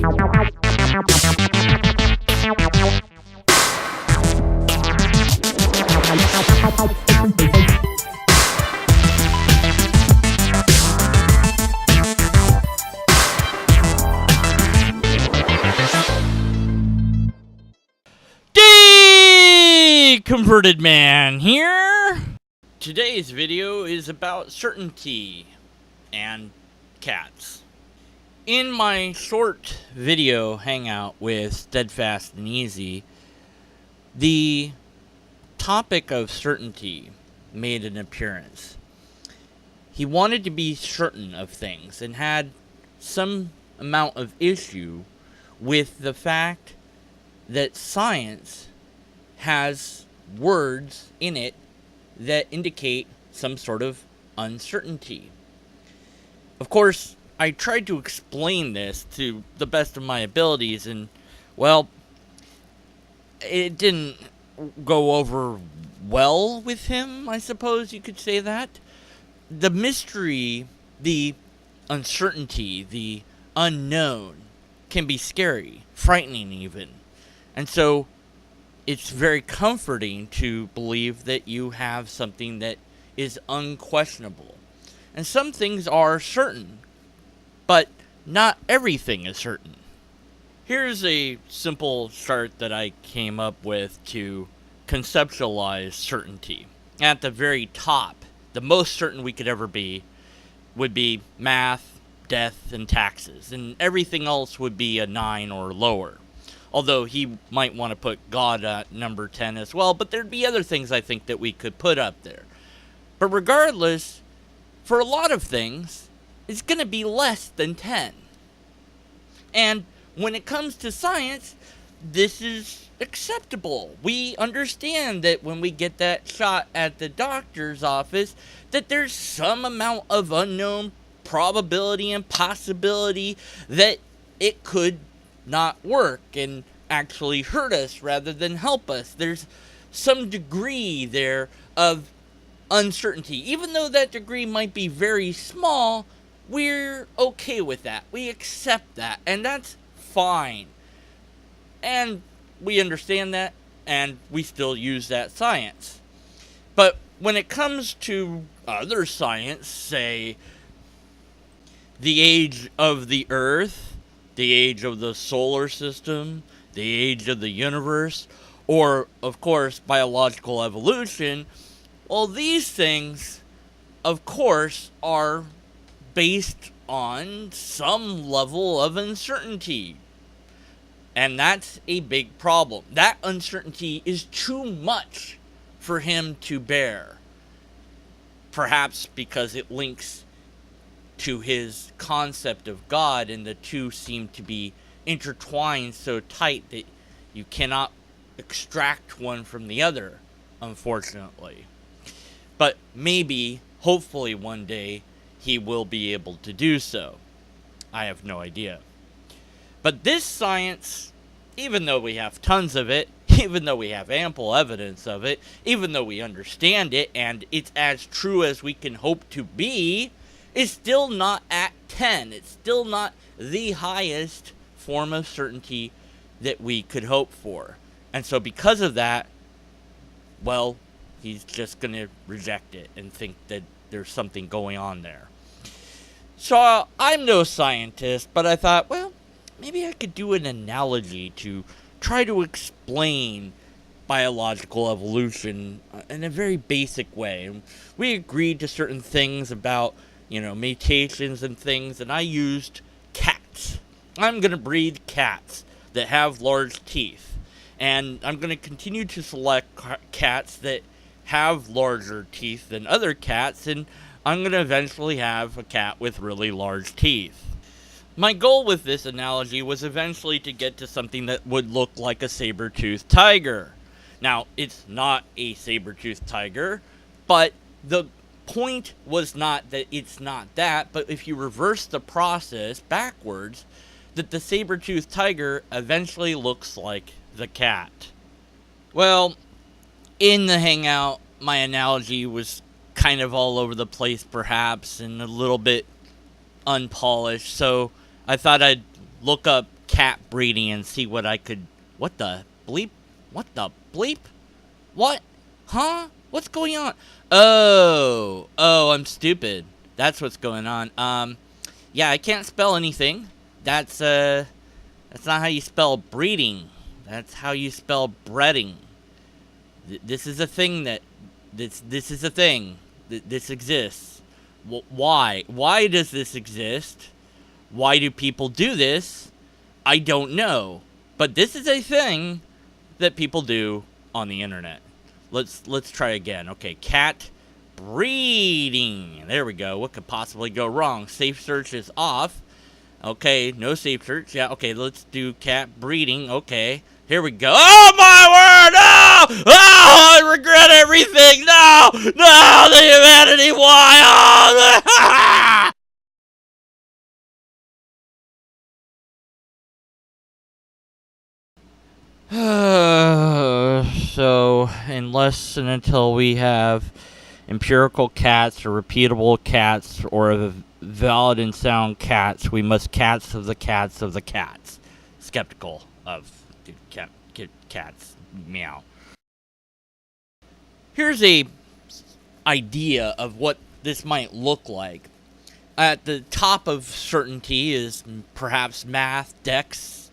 Converted Man here. Today's video is about certainty and cats. In my short video hangout with Steadfast and Easy, the topic of certainty made an appearance. He wanted to be certain of things and had some amount of issue with the fact that science has words in it that indicate some sort of uncertainty. Of course, I tried to explain this to the best of my abilities, and, well, it didn't go over well with him, I suppose you could say that. The mystery, the uncertainty, the unknown can be scary, frightening even. And so it's very comforting to believe that you have something that is unquestionable. And some things are certain, but not everything is certain. Here's a simple chart that I came up with to conceptualize certainty. At the very top, the most certain we could ever be would be math, death, and taxes. And everything else would be a 9 or lower. Although he might want to put God at number 10 as well, but there'd be other things I think that we could put up there. But regardless, for a lot of things, it's going to be less than 10. And when it comes to science, this is acceptable. We understand that when we get that shot at the doctor's office, that there's some amount of unknown probability and possibility that it could not work and actually hurt us rather than help us. There's some degree there of uncertainty. Even though that degree might be very small, we're okay with that. We accept that, and that's fine. And we understand that, and we still use that science. But when it comes to other science, say the age of the Earth, the age of the solar system, the age of the universe, or, of course, biological evolution, well, these things, of course, are based on some level of uncertainty. And that's a big problem. That uncertainty is too much for him to bear. Perhaps because it links to his concept of God, and the two seem to be intertwined so tight that you cannot extract one from the other, unfortunately. But maybe, hopefully one day, he will be able to do so. I have no idea. But this science, even though we have tons of it, even though we have ample evidence of it, even though we understand it, and it's as true as we can hope to be, is still not at 10. It's still not the highest form of certainty that we could hope for. And so because of that, well, he's just going to reject it and think that there's something going on there. So I'm no scientist, but I thought, well, maybe I could do an analogy to try to explain biological evolution in a very basic way. We agreed to certain things about mutations and things, and I used cats. I'm going to breed cats that have large teeth, and I'm going to continue to select cats that have larger teeth than other cats, and I'm going to eventually have a cat with really large teeth. My goal with this analogy was eventually to get to something that would look like a saber-toothed tiger. Now, it's not a saber-toothed tiger, but the point was not that it's not that, but if you reverse the process backwards, that the saber-toothed tiger eventually looks like the cat. Well, in the hangout, my analogy was kind of all over the place perhaps, and a little bit unpolished, so I thought I'd look up cat breeding and see what I could... What the bleep? What the bleep? What? Huh? What's going on? Oh, I'm stupid. That's what's going on. Yeah, I can't spell anything. That's not how you spell breeding. That's how you spell breading. This is a thing that... This is a thing. This exists. Why? Why does this exist? Why do people do this? I don't know. But this is a thing that people do on the internet. Let's try again. Okay, cat breeding. There we go. What could possibly go wrong? Safe search is off. Okay, no safe search. Yeah, okay, let's do cat breeding. Okay, here we go. Oh, my word! No! Oh, I regret everything! No! No! The humanity! Why? Oh! So, unless and until we have empirical cats or repeatable cats or valid and sound cats, we must cats of the cats of the cats. Skeptical of cats. Meow. Here's a idea of what this might look like. At the top of certainty is perhaps math, dex.